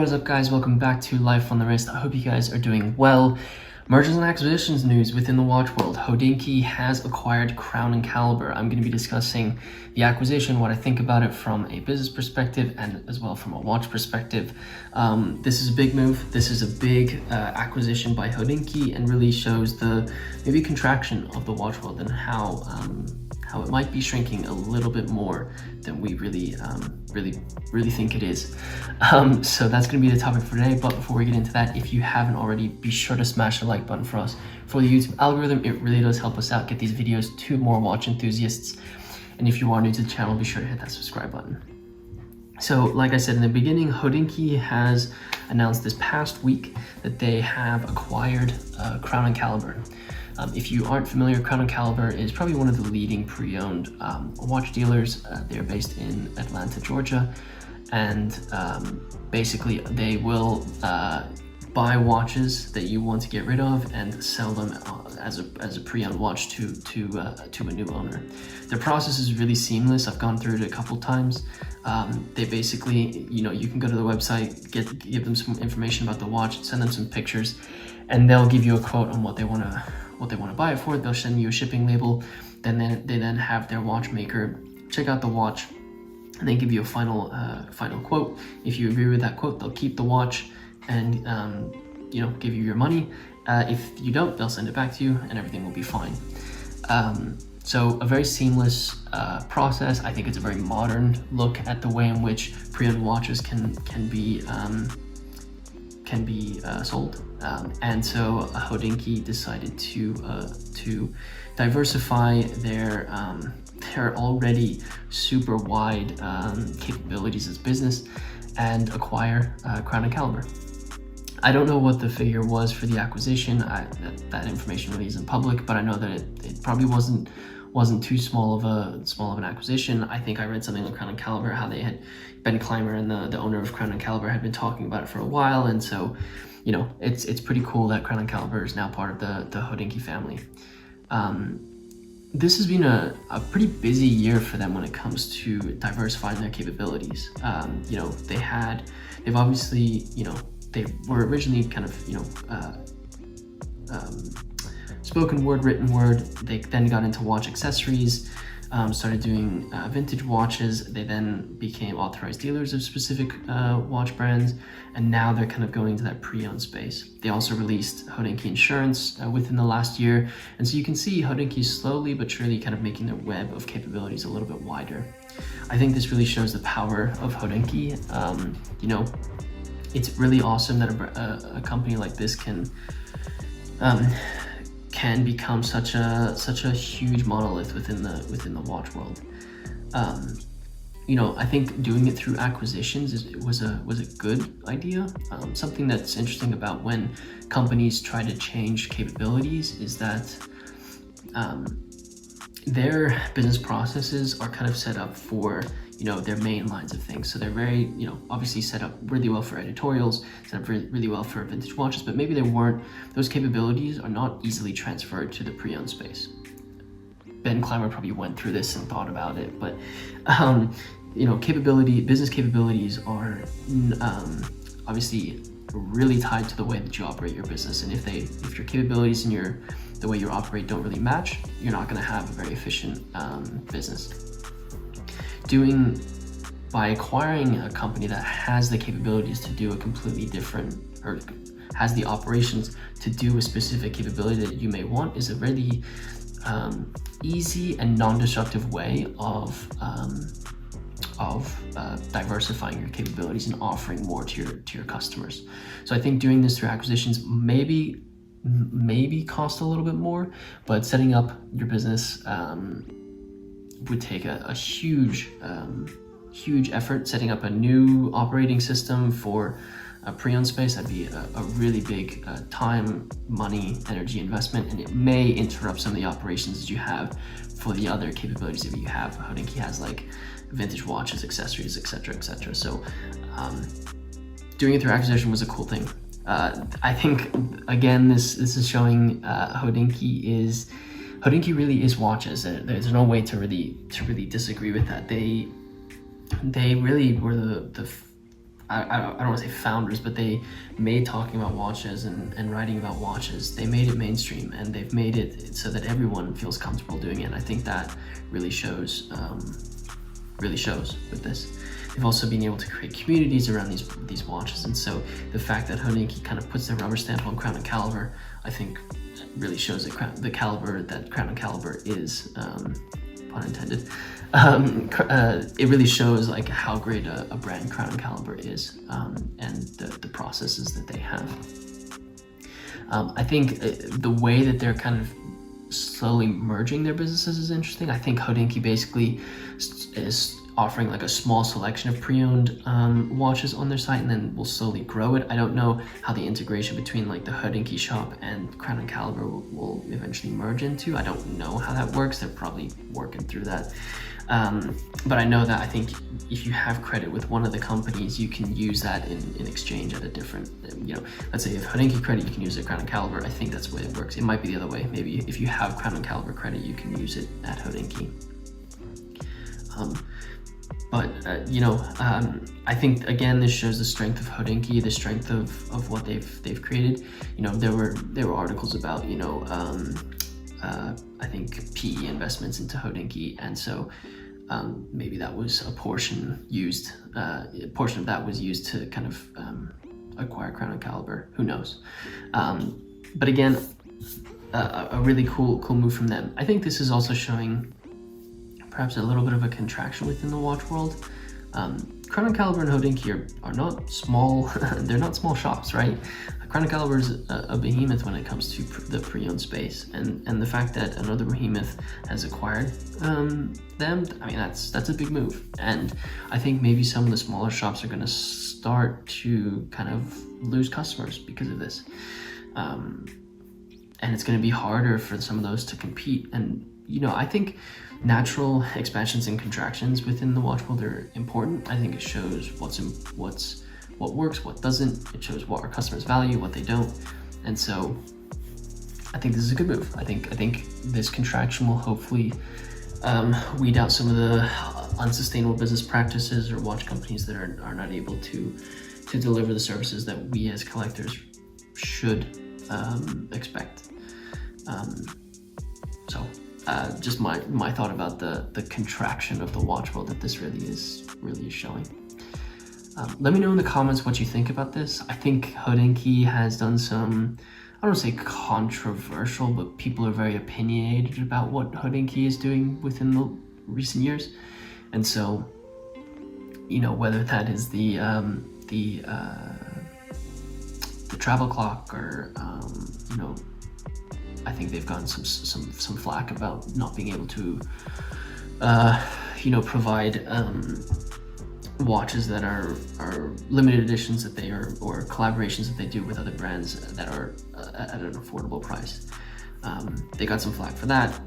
What is up, guys? Welcome back to Life on the Wrist. I hope you guys are doing well. Mergers and acquisitions news within the watch world. Hodinkee has acquired Chrono Caliber. I'm going to be discussing the acquisition, what I think about it from a business perspective and as well from a watch perspective. This is a big move. This is a big acquisition by Hodinkee and really shows the maybe contraction of the watch world and how it might be shrinking a little bit more than we really think it is. So that's going to be the topic for today. But before we get into that, if you haven't already, be sure to smash the like button for us. For the YouTube algorithm, it really does help us out, get these videos to more watch enthusiasts. And if you are new to the channel, be sure to hit that subscribe button. So like I said in the beginning, Hodinkee has announced this past week that they have acquired Chrono Caliber. If you aren't familiar, Chrono Caliber is probably one of the leading pre-owned watch dealers. They're based in Atlanta, Georgia, and basically they will buy watches that you want to get rid of and sell them as a pre-owned watch to a new owner. Their process is really seamless. I've gone through it a couple times. They basically, you can go to the website, give them some information about the watch, send them some pictures, and they'll give you a quote on what they want to buy it for. They'll send you a shipping label. Then they have their watchmaker check out the watch, and they give you a final quote. If you agree with that quote, they'll keep the watch and give you your money. If you don't, they'll send it back to you, and everything will be fine. So a very seamless process. I think it's a very modern look at the way in which pre-owned watches can be sold, and so Hodinkee decided to diversify their already super wide capabilities as business and acquire Chrono Caliber. I don't know what the figure was for the acquisition. That information really isn't public, but I know that it probably wasn't too small of an acquisition. I think I read something on Chrono Caliber, how they had Ben Clymer and the owner of Chrono Caliber had been talking about it for a while, and so it's pretty cool that Chrono Caliber is now part of the Hodinkee family. This has been a pretty busy year for them when it comes to diversifying their capabilities. They've obviously, they were originally kind of, spoken word, written word. They then got into watch accessories, started doing vintage watches. They then became authorized dealers of specific watch brands, and now they're kind of going to that pre-owned space. They also released Hodinkee Insurance within the last year, and so you can see Hodinkee slowly but surely kind of making their web of capabilities a little bit wider. I think this really shows the power of Hodinkee. It's really awesome that a company like this can become such a huge monolith within the watch world. I think doing it through acquisitions was a good idea. Something that's interesting about when companies try to change capabilities is that their business processes are kind of set up for their main lines of things. So they're very, obviously set up really well for editorials, set up really well for vintage watches, but maybe those capabilities are not easily transferred to the pre-owned space. Ben Clymer probably went through this and thought about it, but business capabilities are obviously really tied to the way that you operate your business. And if your capabilities and the way you operate don't really match, you're not going to have a very efficient business. By acquiring a company that has the capabilities to do a completely different, or has the operations to do a specific capability that you may want, is a really easy and non-destructive way of diversifying your capabilities and offering more to your customers. So I think doing this through acquisitions maybe cost a little bit more, but setting up your business would take a huge effort. Setting up a new operating system for a pre-owned space, that'd be a really big time, money, energy investment, and it may interrupt some of the operations that you have for the other capabilities that you have. Hodinkee has like vintage watches, accessories, etc. So doing it through acquisition was a cool thing. I think again this is showing Hodinkee really is watches. There's no way to really disagree with that. They really were I don't want to say founders, but they made talking about watches and writing about watches, they made it mainstream, and they've made it so that everyone feels comfortable doing it. And I think that really shows with this. They've also been able to create communities around these watches, and so the fact that Hodinkee kind of puts their rubber stamp on Chrono Caliber, I think really shows that the caliber that Chrono Caliber is, pun intended. It really shows like how great a brand Chrono Caliber is, and the processes that they have. I think the way that they're kind of slowly merging their businesses is interesting. I think Hodinkee basically is offering like a small selection of pre-owned watches on their site, and then will slowly grow it. I don't know how the integration between like the Hodinkee shop and Chrono Caliber will eventually merge into. I don't know how that works. They're probably working through that. But I know that I think if you have credit with one of the companies, you can use that in exchange at a different, let's say if Hodinkee credit, you can use it at Chrono Caliber. I think that's the way it works. It might be the other way. Maybe if you have Chrono Caliber credit, you can use it at Hodinkee. I think again this shows the strength of Hodinkee, the strength of what they've created. There were articles about I think PE investments into Hodinkee, and so maybe that was a portion of that was used to kind of acquire Chrono Caliber. Who knows? But again, a really cool move from them. I think this is also showing perhaps a little bit of a contraction within the watch world. Chrono Caliber and Hodinkee are not small. They're not small shops, right? Chrono Caliber is a behemoth when it comes to the pre-owned space, and the fact that another behemoth has acquired them, I mean that's a big move. And I think maybe some of the smaller shops are going to start to kind of lose customers because of this, and it's going to be harder for some of those to compete. And I think natural expansions and contractions within the watch world are important. I think it shows what works, what doesn't. It shows what our customers value, what they don't. And so I think this is a good move. I think this contraction will hopefully weed out some of the unsustainable business practices or watch companies that are not able to deliver the services that we as collectors should expect. Just my thought about the contraction of the watch world that this really is showing. Let me know in the comments what you think about this. I think Hodinkee has done some, I don't want to say controversial, but people are very opinionated about what Hodinkee is doing within the recent years. And so, whether that is the travel clock or, I think they've gotten some flack about not being able to, provide watches that are limited editions that they are, or collaborations that they do with other brands that are at an affordable price. They got some flack for that.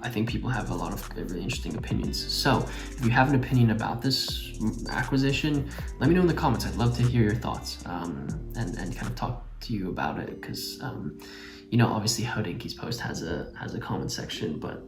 I think people have a lot of really interesting opinions. So if you have an opinion about this acquisition, let me know in the comments. I'd love to hear your thoughts, and kind of talk to you about it, because obviously Hodinkee's post has a comment section, but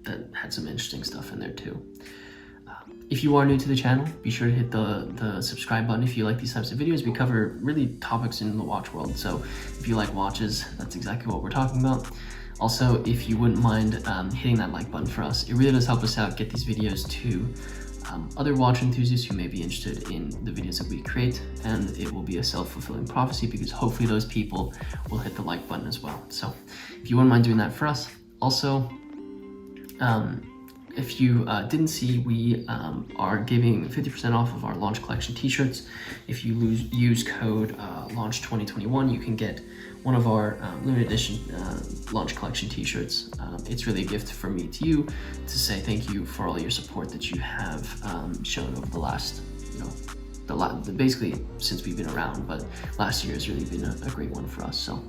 that had some interesting stuff in there too. If you are new to the channel, be sure to hit the subscribe button if you like these types of videos. We cover really topics in the watch world, so if you like watches, that's exactly what we're talking about. Also, if you wouldn't mind hitting that like button for us, it really does help us out, get these videos to other watch enthusiasts who may be interested in the videos that we create, and it will be a self-fulfilling prophecy because hopefully those people will hit the like button as well. So if you wouldn't mind doing that for us. Also, if you didn't see, we are giving 50% off of our launch collection t-shirts. If you use code launch2021, you can get one of our limited edition launch collection t-shirts. It's really a gift from me to you to say thank you for all your support that you have shown over the last, basically since we've been around, but last year has really been a great one for us. So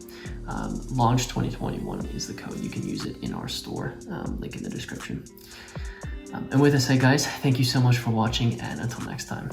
launch2021 is the code. You can use it in our store, link in the description. And with that said, guys, thank you so much for watching, and until next time.